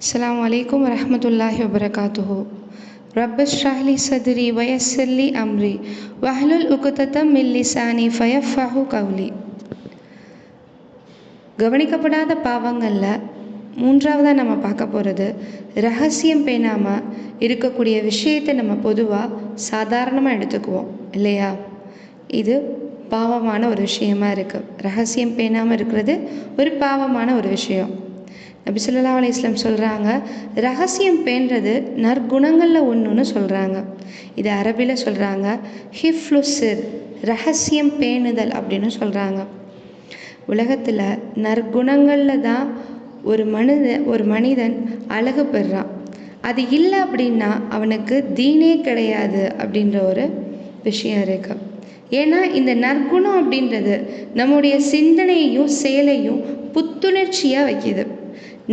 அஸ்ஸலாமு அலைக்கும் வரஹ்மத்துல்லாஹி வபரகாத்துஹு. ரப்ப ஷ்ரஹ் லி சத்ரி வயஸ்ஸிர் லி அம்ரி வஹ்லுல் உக்ததம் மின் லிசானி ஃபயஃப்கஹு கவ்லி. கவனிக்கப்படாத பாவங்களில் மூன்றாவதாக நம்ம பார்க்க போகிறது, ரகசியம் பேணாமல் இருக்கக்கூடிய விஷயத்தை நம்ம பொதுவாக சாதாரணமாக எடுத்துக்குவோம் இல்லையா? இது பாவமான ஒரு விஷயமா இருக்குது. ரகசியம் பேணாமல் இருக்கிறது ஒரு பாவமான ஒரு விஷயம். நபி ஸல்லல்லாஹு அலைஹி வஸல்லம் சொல்கிறாங்க, ரகசியம் பேணுறது நற்குணங்களில் ஒன்றுன்னு சொல்கிறாங்க. இது அரபியில் சொல்கிறாங்க ஹிஃப்லுசிர், ரகசியம் பேணுதல் அப்படின்னு சொல்கிறாங்க. உலகத்தில் நற்குணங்களில் தான் ஒரு மனிதன் அழகு பெறுறான். அது இல்லை அப்படின்னா அவனுக்கு தீனே கிடையாது அப்படின்ற ஒரு விஷயம் இருக்குது. ஏன்னா இந்த நற்குணம் அப்படின்றது நம்முடைய சிந்தனையையும் செயலையும் புத்துணர்ச்சியாக வைக்கிது.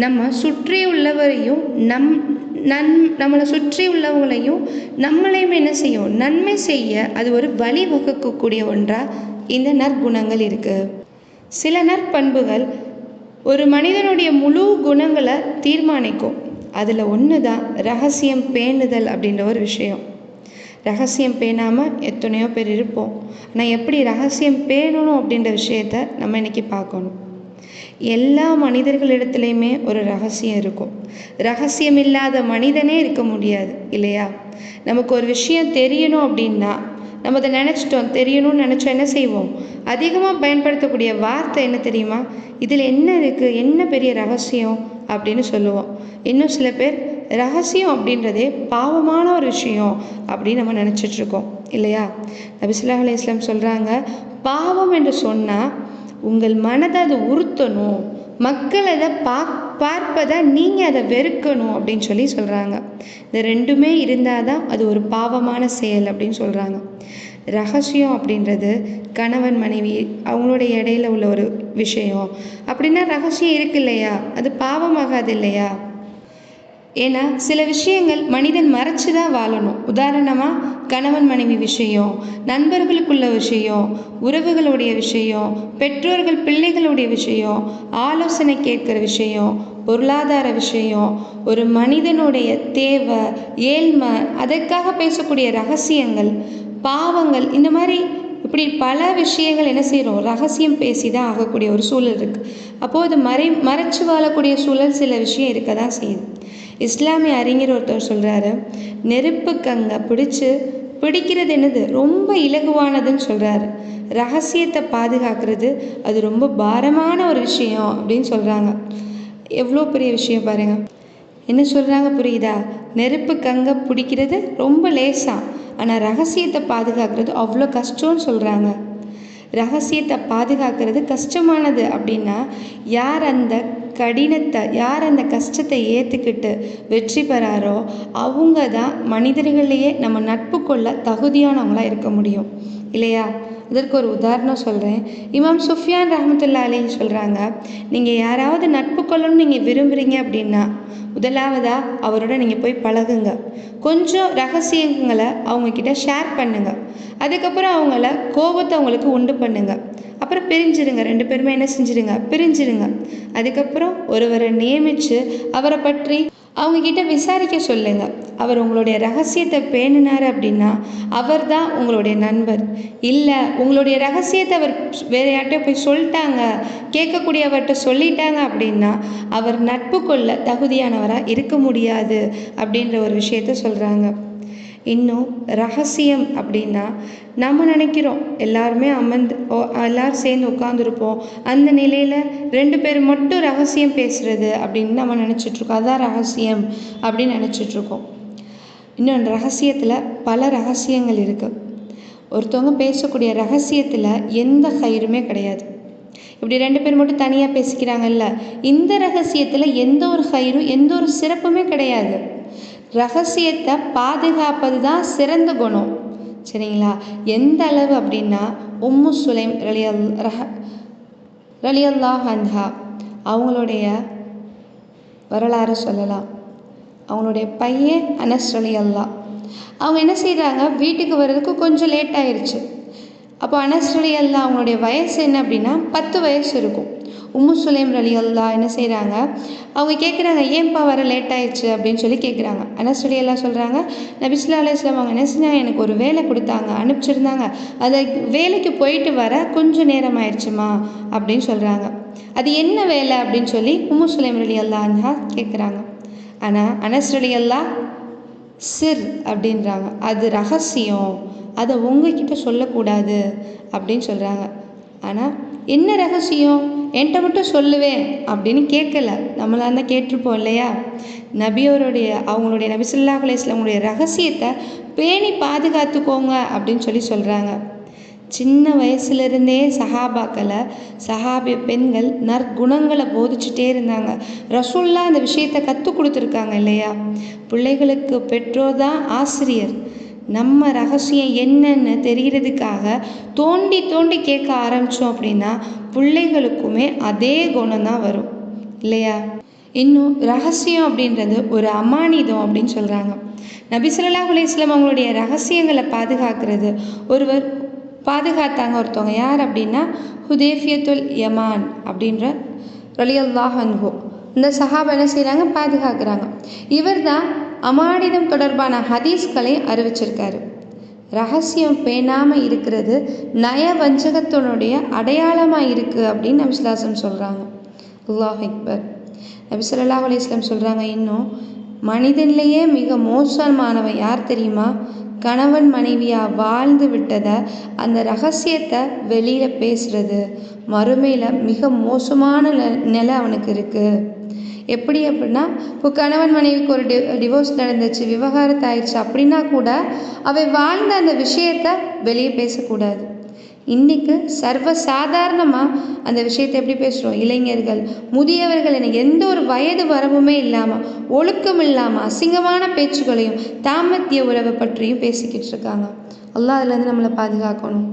நம்ம சுற்றி உள்ளவரையும் நம்மளை சுற்றி உள்ளவங்களையும் நம்மளையும் என்ன செய்யும், நன்மை செய்ய அது ஒரு வழி வகுக்கக்கூடிய ஒன்றாக இந்த நற்குணங்கள் இருக்குது. சில நற்பண்புகள் ஒரு மனிதனுடைய முழு குணங்களை தீர்மானிக்கும். அதில் ஒன்று தான் ரகசியம் பேணுதல் அப்படின்ற ஒரு விஷயம். ரகசியம் பேணாமல் எத்தனையோ பேர் இருப்போம். ஆனால் எப்படி ரகசியம் பேணணும் அப்படின்ற விஷயத்த நம்ம இன்றைக்கி பார்க்கணும். எல்லா மனிதர்களிடத்துலையுமே ஒரு ரகசியம் இருக்கும். ரகசியம் இல்லாத மனிதனே இருக்க முடியாது இல்லையா? நமக்கு ஒரு விஷயம் தெரியணும் அப்படின்னா நம்ம அதை நினச்சிட்டோம், தெரியணும்னு நினச்சோம், என்ன செய்வோம்? அதிகமாக பயன்படுத்தக்கூடிய வார்த்தை என்ன தெரியுமா? இதில் என்ன இருக்குது, என்ன பெரிய ரகசியம் அப்படின்னு சொல்லுவோம். இன்னும் சில பேர் ரகசியம் அப்படின்றதே பாவமான ஒரு விஷயம் அப்படின்னு நம்ம நினச்சிட்ருக்கோம் இல்லையா? நபி ஸல்லல்லாஹு அலைஹி வஸல்லம் சொல்கிறாங்க, பாவம் என்று சொன்னால் உங்கள் மனதை அதை உறுத்தணும், மக்கள் அதை பார்ப்பதை நீங்கள் அதை வெறுக்கணும் அப்படின்னு சொல்கிறாங்க. இந்த ரெண்டுமே இருந்தால் தான் அது ஒரு பாவமான செயல் அப்படின்னு சொல்கிறாங்க. ரகசியம் அப்படின்றது கணவன் மனைவி அவங்களுடைய இடையில உள்ள ஒரு விஷயம் அப்படின்னா ரகசியம் இருக்கு இல்லையா? அது பாவமாகாது இல்லையா? ஏன்னா சில விஷயங்கள் மனிதன் மறைச்சு தான் வாழணும். உதாரணமாக கணவன் மனைவி விஷயம், நண்பர்களுக்குள்ள விஷயம், உறவுகளுடைய விஷயம், பெற்றோர்கள் பிள்ளைகளுடைய விஷயம், ஆலோசனை கேட்குற விஷயம், பொருளாதார விஷயம், ஒரு மனிதனுடைய தேவை, ஏழ்மை, அதற்காக பேசக்கூடிய ரகசியங்கள், பாவங்கள், இந்த மாதிரி இப்படி பல விஷயங்கள் என்ன செய்கிறோம், ரகசியம் பேசி தான் ஆகக்கூடிய ஒரு சூழல் இருக்குது. அப்போது அது மறைச்சு வாழக்கூடிய சூழல் சில விஷயம் இருக்க தான் செய்யுது. இஸ்லாமிய அறிஞர் ஒருத்தர் சொல்கிறாரு, நெருப்பு கங்கை பிடிக்கிறது என்னது ரொம்ப இலகுவானதுன்னு சொல்கிறாரு. ரகசியத்தை பாதுகாக்கிறது அது ரொம்ப பாரமான ஒரு விஷயம் அப்படின்னு சொல்கிறாங்க. எவ்வளோ பெரிய விஷயம் பாருங்கள். என்ன சொல்கிறாங்க புரியுதா? நெருப்பு கங்கை பிடிக்கிறது ரொம்ப லேசாக, ஆனால் ரகசியத்தை பாதுகாக்கிறது அவ்வளோ கஷ்டம்னு சொல்கிறாங்க. ரகசியத்தை பாதுகாக்கிறது கஷ்டமானது அப்படின்னா யார் அந்த கஷ்டத்தை ஏற்றுக்கிட்டு வெற்றி பெறாரோ அவங்க தான் மனிதர்களையே நம்ம நட்பு கொள்ள தகுதியானவங்களாக இருக்க முடியும் இல்லையா? இதற்கு ஒரு உதாரணம் சொல்கிறேன். இமாம் சுஃபியான் ரஹ்மத்துல்லாஹி அலைஹி சொல்கிறாங்க, நீங்கள் யாராவது நட்பு கொள்ளணும்னு நீங்கள் விரும்புகிறீங்க அப்படின்னா முதலாவதாக அவரோட நீங்கள் போய் பழகுங்க. கொஞ்சம் ரகசியங்களை அவங்கக்கிட்ட ஷேர் பண்ணுங்க. அதுக்கப்புறம் அவங்கள கோபத்தை அவங்களுக்கு உண்டு பண்ணுங்க. அப்புறம் பிரிஞ்சிருங்க. ரெண்டு பேருமே என்ன செஞ்சிருங்க, பிரிஞ்சிருங்க. அதுக்கப்புறம் ஒருவரை நியமித்து அவரை பற்றி அவங்கக்கிட்ட விசாரிக்க சொல்லுங்க. அவர் உங்களுடைய ரகசியத்தை பேணினார் அப்படின்னா அவர் தான் உங்களுடைய நண்பர். இல்லை உங்களுடைய ரகசியத்தை அவர் வேறு யார்கிட்ட போய் சொல்லிட்டாங்க, கேட்கக்கூடியவர்கிட்ட சொல்லிட்டாங்க அப்படின்னா அவர் நட்பு கொள்ள தகுதியானவராக இருக்க முடியாது அப்படின்ற ஒரு விஷயத்த சொல்கிறாங்க. இன்னும் ரகசியம் அப்படின்னா நம்ம நினைக்கிறோம் எல்லாருமே எல்லோரும் சேர்ந்து உட்காந்துருப்போம், அந்த நிலையில் ரெண்டு பேர் மட்டும் ரகசியம் பேசுகிறது அப்படின்னு நம்ம நினச்சிட்ருக்கோம். அதுதான் ரகசியம் அப்படின்னு நினச்சிட்ருக்கோம். இன்னும் ரகசியத்தில் பல ரகசியங்கள் இருக்குது. ஒருத்தவங்க பேசக்கூடிய ரகசியத்தில் எந்த கயிறுமே கிடையாது. இப்படி ரெண்டு பேர் மட்டும் தனியாக பேசிக்கிறாங்கல்ல, இந்த ரகசியத்தில் எந்த ஒரு கயிறும் எந்த ஒரு சிறப்புமே கிடையாது. ரகசியத்தை பாதுகாப்பது தான் சிறந்த குணம், சரிங்களா? எந்த அளவு அப்படின்னா உம்மு சுலைம் ரலியல்லாஹு அன்ஹா அவங்களுடைய வரலாறு சொல்லலாம். அவங்களுடைய பையன் அனஸ் ரலியல்லாஹ், அவங்க என்ன செய்கிறாங்க, வீட்டுக்கு வர்றதுக்கு கொஞ்சம் லேட் ஆயிடுச்சு. அப்போ அனஸ் ரலியல்லாஹ் அவங்களுடைய வயசு என்ன அப்படின்னா 10 வயசு இருக்கும். சுலைம் ரலியல்லாஹ் என்ன செய்கிறாங்க, அவங்க கேட்குறாங்க, ஏன்பா வர லேட் ஆயிடுச்சு அப்படின்னு சொல்லி கேட்குறாங்க. அனஸ் ரலியல்லாஹ் சொல்கிறாங்க, நபி ஸல்லல்லாஹு அலைஹி வஸல்லம் அவங்க என்ன செஞ்சாங்க, எனக்கு ஒரு வேலை கொடுத்தாங்க, அனுப்பிச்சிருந்தாங்க, அதை வேலைக்கு போயிட்டு வர கொஞ்சம் நேரம் ஆயிடுச்சுமா அப்படின்னு சொல்கிறாங்க. அது என்ன வேலை அப்படின்னு சொல்லி சுலைம் ரலியல்லாஹ் அன்ஹா கேட்குறாங்க. ஆனால் அனஸ் ரலியல்லாஹ் சிர் அப்படின்றாங்க, அது ரகசியம், அதை உங்ககிட்ட சொல்லக்கூடாது அப்படின்னு சொல்கிறாங்க. ஆனால் என்ன ரகசியம், என்கிட்ட மட்டும் சொல்லுவேன் அப்படின்னு கேட்கல. நம்மளாக இருந்தால் கேட்டிருப்போம் இல்லையா? அவங்களுடைய நபி ஸல்லல்லாஹு அலைஹி வஸல்லம் ரகசியத்தை பேணி பாதுகாத்துக்கோங்க அப்படின்னு சொல்லி சொல்கிறாங்க. சின்ன வயசுலேருந்தே சஹாபிய பெண்கள் நற்குணங்களை போதிச்சுட்டே இருந்தாங்க. ரசூலுல்லாஹ் அந்த விஷயத்தை கற்றுக் கொடுத்துருக்காங்க இல்லையா? பிள்ளைகளுக்கு பெற்றோர் தான் ஆசிரியர். நம்ம ரகசியம் என்னன்னு தெரிகிறதுக்காக தோண்டி தோண்டி கேட்க ஆரம்பித்தோம் அப்படின்னா பிள்ளைகளுக்குமே அதே குணம் தான் வரும் இல்லையா? இன்னும் ரகசியம் அப்படின்றது ஒரு அமானிதம் அப்படின்னு சொல்கிறாங்க. நபி ஸல்லல்லாஹு அலைஹி வஸல்லம் அவங்களுடைய ரகசியங்களை பாதுகாக்கிறது ஒருவர் பாதுகாத்தாங்க. ஒருத்தவங்க யார் அப்படின்னா ஹுதைஃபியத்துல் யமான் அப்படின்ற ரலியல்லாஹு அன்ஹு. இந்த சஹாபா என்ன செய்கிறாங்க, பாதுகாக்கிறாங்க. இவர் தான் அமானிதம் தொடர்பான ஹதீஸ்களை அறிவிச்சிருக்காரு. ரகசியம் பேணாமல் இருக்கிறது நயவஞ்சகத்தினுடைய அடையாளமாக இருக்குது அப்படின்னு நபி ஸல்லல்லாஹு அலைஹி வஸல்லம் சொல்கிறாங்க. அல்லாஹ் அக்பர். நபி ஸல்லல்லாஹு அலைஹி வஸல்லம் சொல்கிறாங்க, இன்னும் மனிதனிலேயே மிக மோசமானவன் யார் தெரியுமா? கணவன் மனைவியாக வாழ்ந்து விட்டதை அந்த ரகசியத்தை வெளியில் பேசுகிறது. மறுமையில் மிக மோசமான நிலை அவனுக்கு இருக்குது. எப்படி அப்படின்னா, இப்போ கணவன் மனைவிக்கு ஒரு டிவோர்ஸ் நடந்துச்சு, விவாகரத்து ஆயிடுச்சு அப்படின்னா கூட அவை வாழ்ந்த அந்த விஷயத்தை வெளியே பேசக்கூடாது. இன்றைக்கு சர்வசாதாரணமாக அந்த விஷயத்தை எப்படி பேசுகிறோம்? இளைஞர்கள், முதியவர்கள் என எந்த ஒரு வயது வரம்புமே இல்லாமல், ஒழுக்கம் இல்லாமல் அசிங்கமான பேச்சுகளையும் தாம்பத்திய உறவை பற்றியும் பேசிக்கிட்டு இருக்காங்க. அல்லாஹ் அதுலேருந்து நம்மளை பாதுகாக்கணும்.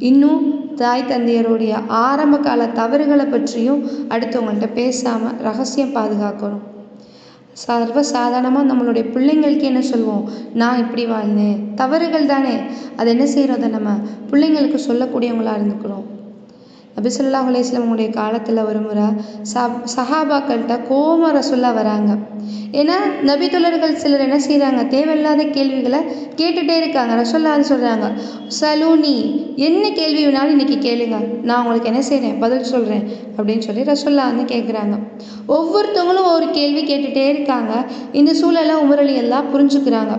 இன்னும் தாய் தந்தையருடைய ஆரம்ப கால தவறுகளை பற்றியும் அடுத்தவங்கள்ட்ட பேசாமல் ரகசியம் பாதுகாக்கணும். சர்வசாதாரணமாக நம்மளுடைய பிள்ளைங்களுக்கு என்ன சொல்லுவோம், நான் இப்படி வாழ்ந்தேன், தவறுகள் தானே, அதை என்ன செய்கிறோம், அதை நம்ம பிள்ளைங்களுக்கு சொல்லக்கூடியவங்களாக இருந்துக்கிறோம். நபி ஸல்லல்லாஹு அலைஹி வஸல்லம் உங்களுடைய காலத்தில் ஒரு முறை சஹாபாக்கள்கிட்ட கோம ரசூலுல்லாஹ் வராங்க. ஏன்னா நபித்தோழர்கள் சிலர் என்ன செய்கிறாங்க, தேவையில்லாத கேள்விகளை கேட்டுகிட்டே இருக்காங்க. ரசூலுல்லாஹ் சொல்கிறாங்க, சலூனி, என்ன கேள்வி வேணாலும் இன்றைக்கி கேளுங்க, நான் உங்களுக்கு என்ன செய்கிறேன், பதில் சொல்கிறேன் அப்படின்னு சொல்லி ரசூலுல்லாஹ் கேட்குறாங்க. ஒவ்வொருத்தவங்களும் ஒவ்வொரு கேள்வி கேட்டுகிட்டே இருக்காங்க. இந்த சூழலை உமர் ரலியல்லாஹ் புரிஞ்சுக்கிறாங்க.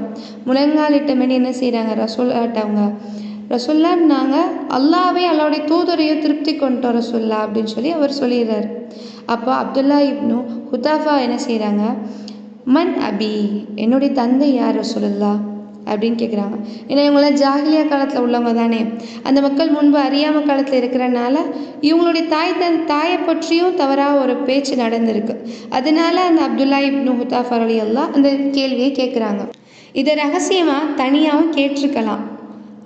முழங்காலிட்ட மேலே என்ன செய்கிறாங்க, ரசூலுல்லாஹ் நாங்கள் அல்லாஹ்வே அல்லாஹ்வுடைய தூதரையும் திருப்தி கொண்டோம் ரசூலுல்லாஹ் அப்படின்னு சொல்லி அவர் சொல்லிடுறாரு. அப்போ அப்துல்லா இப்னு ஹுதாஃபா என்ன செய்கிறாங்க, மன் அபி, என்னுடைய தந்தை யார் ரசூலுல்லாஹ் அப்படின்னு கேட்குறாங்க. ஏன்னா இவங்களாம் ஜாகிலியா காலத்தில் உள்ளவங்க தானே, அந்த மக்கள் முன்பு அறியாமல் காலத்தில் இருக்கிறனால இவங்களுடைய தாயை பற்றியும் தவறாக ஒரு பேச்சு நடந்திருக்கு. அதனால அந்த அப்துல்லா இப்னு ஹுதாஃபா ரலியல்லாஹ் அந்த கேள்வியை கேட்குறாங்க. இதை ரகசியமாக தனியாகவும் கேட்டிருக்கலாம்,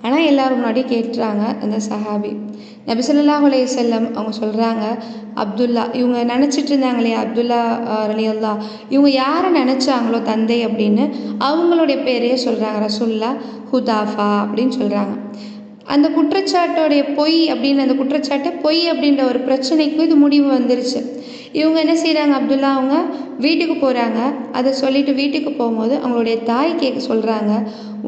ஆனால் எல்லாரும் முன்னாடி கேட்டுறாங்க அந்த சஹாபி. நபி ஸல்லல்லாஹு அலைஹி வஸல்லம் அவங்க சொல்கிறாங்க, அப்துல்லா, இவங்க நினச்சிட்டு இருந்தாங்க இல்லையா, அப்துல்லா ரலியல்லாஹ், இவங்க யாரை நினச்சாங்களோ தந்தை அப்படின்னு அவங்களுடைய பேரையே சொல்கிறாங்க, ரசூலுல்லாஹ் ஹுதாஃபா அப்படின்னு சொல்கிறாங்க. அந்த குற்றச்சாட்டோடைய அந்த குற்றச்சாட்டு பொய் அப்படின்ற ஒரு பிரச்சனைக்கு இது முடிவு வந்துருச்சு. இவங்க என்ன செய்கிறாங்க, அப்துல்லா அவங்க வீட்டுக்கு போகிறாங்க. அதை சொல்லிட்டு வீட்டுக்கு போகும்போது அவங்களுடைய தாய் சொல்கிறாங்க,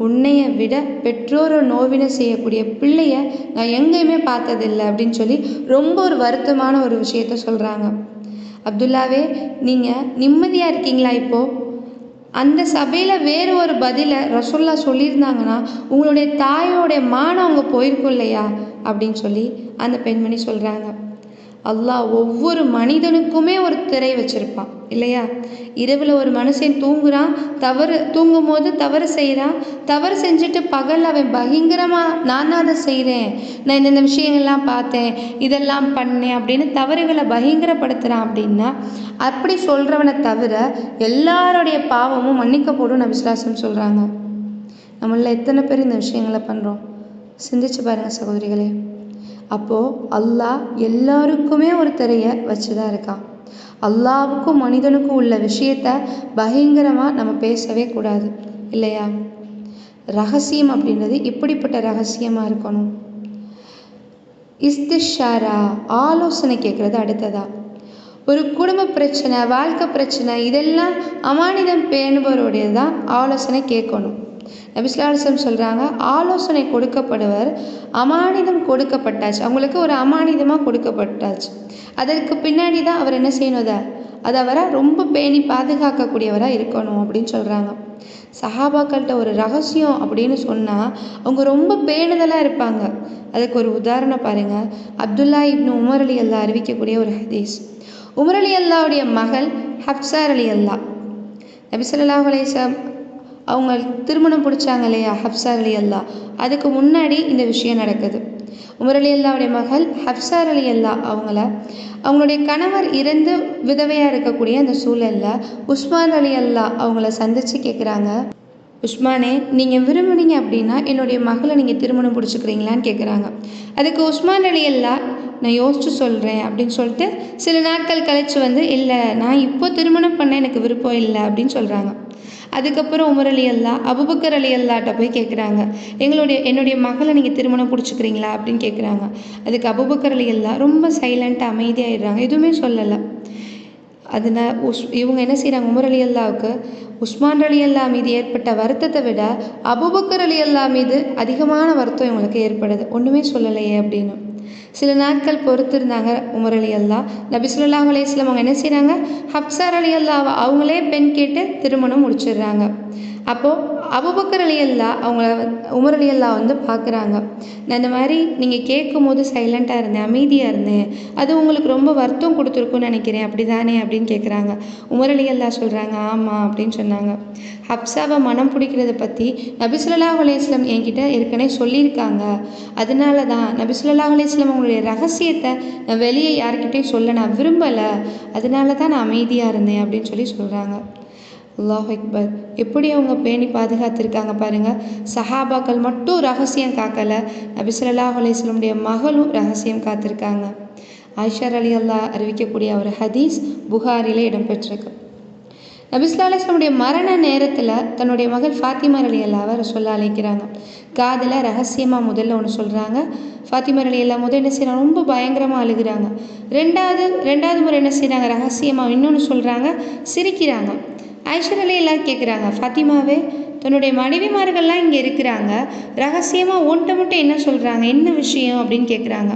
உன்னைய விட பெற்றோரை நோவினை செய்யக்கூடிய பிள்ளைய நான் எங்கேயுமே பார்த்ததில்லை அப்படின்னு சொல்லி ரொம்ப ஒரு வருத்தமான ஒரு விஷயத்த சொல்கிறாங்க. அப்துல்லாவே, நீங்கள் நிம்மதியாக இருக்கீங்களா? இப்போது அந்த சபையில் வேறு ஒரு பதிலை ரசூலுல்லாஹ் சொல்லியிருந்தாங்கன்னா உங்களுடைய தாயோடைய மானம் அவங்க போயிருக்கும் இல்லையா அப்படின்னு சொல்லி அந்த பெண்மணி சொல்கிறாங்க. அல்லாஹ் ஒவ்வொரு மனிதனுக்குமே ஒரு திரை வச்சுருப்பான் இல்லையா? இரவில் ஒரு மனுஷன் தூங்கும் போது தவறு செய்கிறான், தவறு செஞ்சுட்டு பகல் அவன் பயங்கரமாக நான் தான் அதை செய்கிறேன், நான் இந்த விஷயங்கள்லாம் பார்த்தேன், இதெல்லாம் பண்ணேன் அப்படின்னு தவறுகளை பயங்கரப்படுத்துகிறான். அப்படின்னா அப்படி சொல்கிறவனை தவிர எல்லாருடைய பாவமும் மன்னிக்கப்படும் நபி ஸல்லல்லாஹு அலைஹி வஸல்லம் சொல்கிறாங்க. நம்மள எத்தனை பேர் இந்த விஷயங்களை பண்ணுறோம்? சிந்திச்சு பாருங்கள் சகோதரிகளே. அப்போது அல்லாஹ் எல்லாருக்குமே ஒரு திரையை வச்சு தான் இருக்கான். அல்லாஹ்வுக்கும் மனிதனுக்கும் உள்ள விஷயத்த பயங்கரமாக நம்ம பேசவே கூடாது இல்லையா? ரகசியம் அப்படின்றது இப்படிப்பட்ட ரகசியமாக இருக்கணும். இஸ்திஷாரா, ஆலோசனை கேட்குறது அடுத்ததா. ஒரு குடும்ப பிரச்சனை, வாழ்க்கை பிரச்சனை, இதெல்லாம் அமானிதம் பேணுபவருடையது தான் ஆலோசனை கேட்கணும். நபி ஸல்லல்லாஹு அலைஹி வஸல்லம் சொல்கிறாங்க, ஆலோசனை கொடுக்கப்படுவர் அமானிதம் கொடுக்கப்பட்டாச்சு, அவங்களுக்கு ஒரு அமானிதமாக கொடுக்கப்பட்டாச்சு. அதற்கு பின்னாடி தான் அவர் என்ன செய்யணும், அதை அவரை ரொம்ப பேணி பாதுகாக்கக்கூடியவராக இருக்கணும் அப்படின்னு சொல்கிறாங்க. சஹாபாக்கள்கிட்ட ஒரு ரகசியம் அப்படின்னு சொன்னால் அவங்க ரொம்ப பேணுதலாக இருப்பாங்க. அதுக்கு ஒரு உதாரணம் பாருங்கள். அப்துல்லா இப்னு உமர் அலி அல்லா அறிவிக்கக்கூடிய ஒரு ஹதீஸ். உமர் அலி அல்லாவுடைய மகள் ஹப்சார் அலி அல்லா, நபி ஸல்லல்லாஹு அலைஹி வஸல்லம் அவங்க திருமணம் பிடிச்சாங்க இல்லையா, ஹப்சார் அலி அல்லா, அதுக்கு முன்னாடி இந்த விஷயம் நடக்குது. உமர் அலி அல்லாவுடைய மகள் ஹப்சார் அலி அல்லா அவங்களுடைய கணவர் இறந்து விதவையாக இருக்கக்கூடிய அந்த சூழலில் உஸ்மான் அலி அல்லா அவங்கள சந்தித்து கேட்குறாங்க, உஸ்மானே, நீங்கள் விரும்புனீங்க அப்படின்னா என்னுடைய மகளை நீங்கள் திருமணம் பிடிச்சிக்கிறீங்களான்னு கேட்குறாங்க. அதுக்கு உஸ்மான் அலி அல்லா, நான் யோசிச்சு சொல்கிறேன் அப்படின்னு சொல்லிட்டு சில நாட்கள் கழித்து இல்லை, நான் இப்போ திருமணம் பண்ண எனக்கு விருப்பம் இல்லை அப்படின்னு சொல்கிறாங்க. அதுக்கப்புறம் உமர் அலி அல்லா அபூபக்கர் அலி அல்லாட்ட போய் கேட்குறாங்க, என்னுடைய மகளை நீங்கள் திருமணம் பிடிச்சிக்கிறீங்களா அப்படின்னு கேட்குறாங்க. அதுக்கு அபூபக்கர் அலி அல்லா ரொம்ப சைலண்ட்டாக அமைதியாகிடுறாங்க, எதுவுமே சொல்லலை. அதனால் இவங்க என்ன செய்கிறாங்க, உமர் அலி அல்லாவுக்கு உஸ்மான் அலி அல்லா மீது ஏற்பட்ட வருத்தத்தை விட அபூபக்கர் அலி அல்லா மீது அதிகமான வருத்தம் இவங்களுக்கு ஏற்படுது, ஒன்றுமே சொல்லலையே அப்படின்னு. சில நாட்கள் பொறுத்திருந்தாங்க உமர் அலி அல்லா. நபி ஸல்லல்லாஹு அலைஹி வஸல்லம் அவங்க என்ன செய்கிறாங்க, ஹப்சார் அலி அல்லாவை அவங்களே பெண் கேட்டு திருமணம் முடிச்சிடுறாங்க. அப்போது அபூபக்கர் அலி அல்லா உமர் அலி அல்லா பார்க்குறாங்க, நான் இந்த மாதிரி நீங்கள் கேட்கும் போது சைலண்ட்டாக இருந்தேன், அமைதியாக இருந்தேன், அது உங்களுக்கு ரொம்ப வருத்தம் கொடுத்துருக்குன்னு நினைக்கிறேன், அப்படி தானே அப்படின்னு கேட்குறாங்க. உமர் அலி அல்லா சொல்கிறாங்க, ஆமாம் அப்படின்னு சொன்னாங்க. ஹப்சாவை மனம் பிடிக்கிறத பற்றி நபி ஸல்லல்லாஹு அலைஹி வஸல்லம் என்கிட்ட ஏற்கனவே சொல்லியிருக்காங்க, அதனால தான் நபி ஸல்லல்லாஹு அலைஹி வஸல்லம் அவங்களுடைய ரகசியத்தை நான் வெளியே யார்கிட்டையும் சொல்ல நான் விரும்பலை, அதனால தான் நான் அமைதியாக இருந்தேன் அப்படின்னு சொல்கிறாங்க. அல்லாஹ் அக்பர். எப்படி அவங்க பேணி பாதுகாத்திருக்காங்க பாருங்கள். சஹாபாக்கள் மட்டும் ரகசியம் காக்கலை, நபி ஸல்லல்லாஹு அலைஹி வஸல்லமுடைய மகளும் ரகசியம் காத்திருக்காங்க. ஆயிஷா அலி அல்லா அறிவிக்கக்கூடிய ஒரு ஹதீஸ் புகாரிலே இடம்பெற்றிருக்கு. நபி ஸல்லல்லாஹு அலைஹி வஸல்லமுடைய மரண நேரத்தில் தன்னுடைய மகள் ஃபாத்திமா அலி அல்லாவை ரசூலுல்லாஹ் அழைக்கிறாங்க. காதில் ரகசியமாக முதல்ல ஒன்று சொல்கிறாங்க. ஃபாத்திமா அலி அல்லா முதல் என்ன செய்கிறாங்க, ரொம்ப பயங்கரமாக அழுகிறாங்க. ரெண்டாவது முறை என்ன செய்கிறாங்க, ரகசியமாக இன்னொன்று சொல்கிறாங்க, சிரிக்கிறாங்க. ஆயிஷா அலி அல்லா கேட்குறாங்க, ஃபாத்திமாவே, தன்னுடைய மனைவிமார்கள்லாம் இங்கே இருக்கிறாங்க, ரகசியமாக ஒன்றை மட்டும் என்ன சொல்கிறாங்க, என்ன விஷயம் அப்படின்னு கேட்குறாங்க.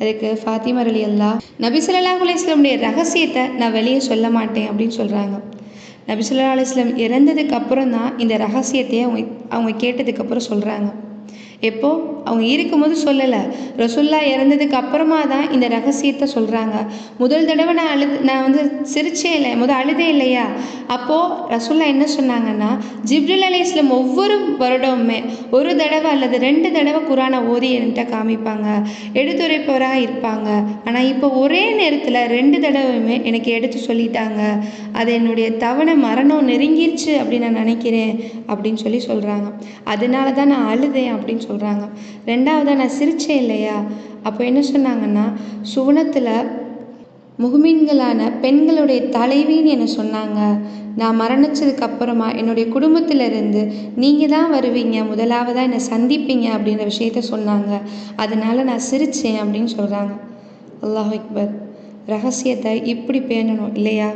அதுக்கு ஃபாத்திமா அலி அல்லா, நபி ஸல்லல்லாஹு அலைஹி வஸல்லமுடைய ரகசியத்தை நான் வெளியே சொல்ல மாட்டேன் அப்படின்னு சொல்கிறாங்க. நபி ஸல்லல்லாஹு அலைஹி வஸல்லம் இறந்ததுக்கு அப்புறம் தான் இந்த ரகசியத்தையே அவங்க கேட்டதுக்கப்புறம் சொல்கிறாங்க. எப்போ அவங்க இருக்கும்போது சொல்லலை, ரசூலுல்லாஹ் இறந்ததுக்கு அப்புறமா தான் இந்த ரகசியத்தை சொல்கிறாங்க. முதல் தடவை நான் சிரிச்சே இல்லை, அழுதே இல்லையா, அப்போது ரசூலுல்லாஹ் என்ன சொன்னாங்கன்னா, ஜிப்ரீல் அலைஹிஸ்ஸலாம் ஒவ்வொரு வருடமுமே ஒரு தடவை அல்லது 2 தடவை குரானை ஓதி என்கிட்ட காமிப்பாங்க, எடுத்துரைப்பவராக இருப்பாங்க. ஆனால் இப்போ ஒரே நேரத்தில் 2 தடவையுமே எனக்கு எடுத்து சொல்லிட்டாங்க, அது என்னுடைய தவணை மரணம் நெருங்கிருச்சு அப்படின்னு நான் நினைக்கிறேன் அப்படின்னு சொல்கிறாங்க. அதனால தான் நான் அழுதேன் அப்படின்னு சொல்கிறாங்க. ரெண்டாவதாக நான் சிரிச்சேன் இல்லையா, அப்போ என்ன சொன்னாங்கன்னா, சுவனத்தில் முஹ்மின்களான பெண்களுடைய தலைவின்னு என்ன சொன்னாங்க. நான் மரணிச்சதுக்கு அப்புறமா என்னுடைய குடும்பத்திலிருந்து நீங்கள் தான் வருவீங்க, முதலாவதாக என்னை சந்திப்பீங்க அப்படின்ற விஷயத்த சொன்னாங்க, அதனால் நான் சிரித்தேன் அப்படின்னு சொல்கிறாங்க. அல்லாஹ் அக்பர். ரகசியத்தை இப்படி பேணணும் இல்லையா.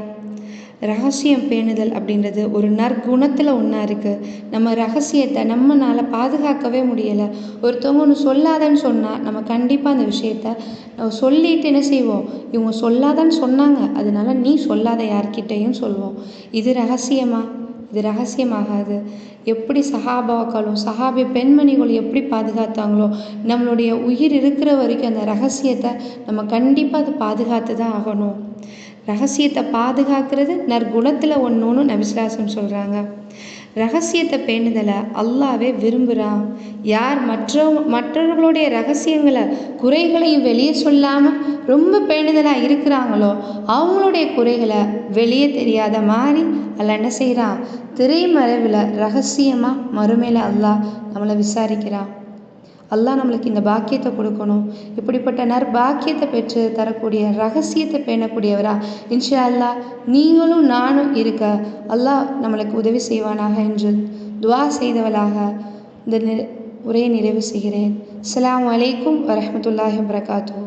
ரகசியம் பேணுதல் அப்படின்றது ஒரு நற்குணத்தில் ஒன்றா இருக்குது. நம்ம ரகசியத்தை நம்மளால் பாதுகாக்கவே முடியலை. ஒருத்தவங்க ஒன்று சொல்லாதன்னு சொன்னால் நம்ம கண்டிப்பாக அந்த விஷயத்த நம்ம சொல்லிட்டு என்ன செய்வோம், இவங்க சொல்லாதன்னு சொன்னாங்க அதனால நீ சொல்லாத யார்கிட்டையும் சொல்வோம். இது ரகசியமா? இது ரகசியமாகாது. எப்படி சஹாபாக்களும் சஹாபி பெண்மணிகளும் எப்படி பாதுகாத்தாங்களோ, நம்மளுடைய உயிர் இருக்கிற வரைக்கும் அந்த ரகசியத்தை நம்ம கண்டிப்பாக அதை பாதுகாத்து தான் ஆகணும். ரகசியத்தை பாதுகாக்கிறது நற்குணத்தில் ஒன்றுன்னு நபி ஸல்லல்லாஹு அலைஹி வஸல்லம் சொல்கிறாங்க. ரகசியத்தை பேணுதலை அல்லாஹ்வே விரும்புகிறான். யார் மற்றவர்களுடைய ரகசியங்களை குறைகளையும் வெளியே சொல்லாமல் ரொம்ப பேணுதலாக இருக்கிறாங்களோ அவங்களுடைய குறைகளை வெளியே தெரியாத மாதிரி அல்லாஹ் என்ன செய்கிறான், திரைமறைவில் ரகசியமாக மறுமையில் அல்லாஹ் நம்மளை விசாரிக்கிறான். அல்லாஹ் நம்மளுக்கு இந்த பாக்கியத்தை கொடுக்கணும். இப்படிப்பட்ட நற்பாக்கியத்தை பெற்று தரக்கூடிய ரகசியத்தை பேணக்கூடியவரா இன்ஷா அல்லாஹ் நீங்களும் நானும் இருக்க அல்லாஹ் நம்மளுக்கு உதவி செய்வானாக என்று துவா செய்தவளாக இந்த உரையை நிறைவு செய்கிறேன். அஸ்ஸலாமு அலைக்கும் வரஹ்மத்துல்லாஹி வபரகாத்துஹு.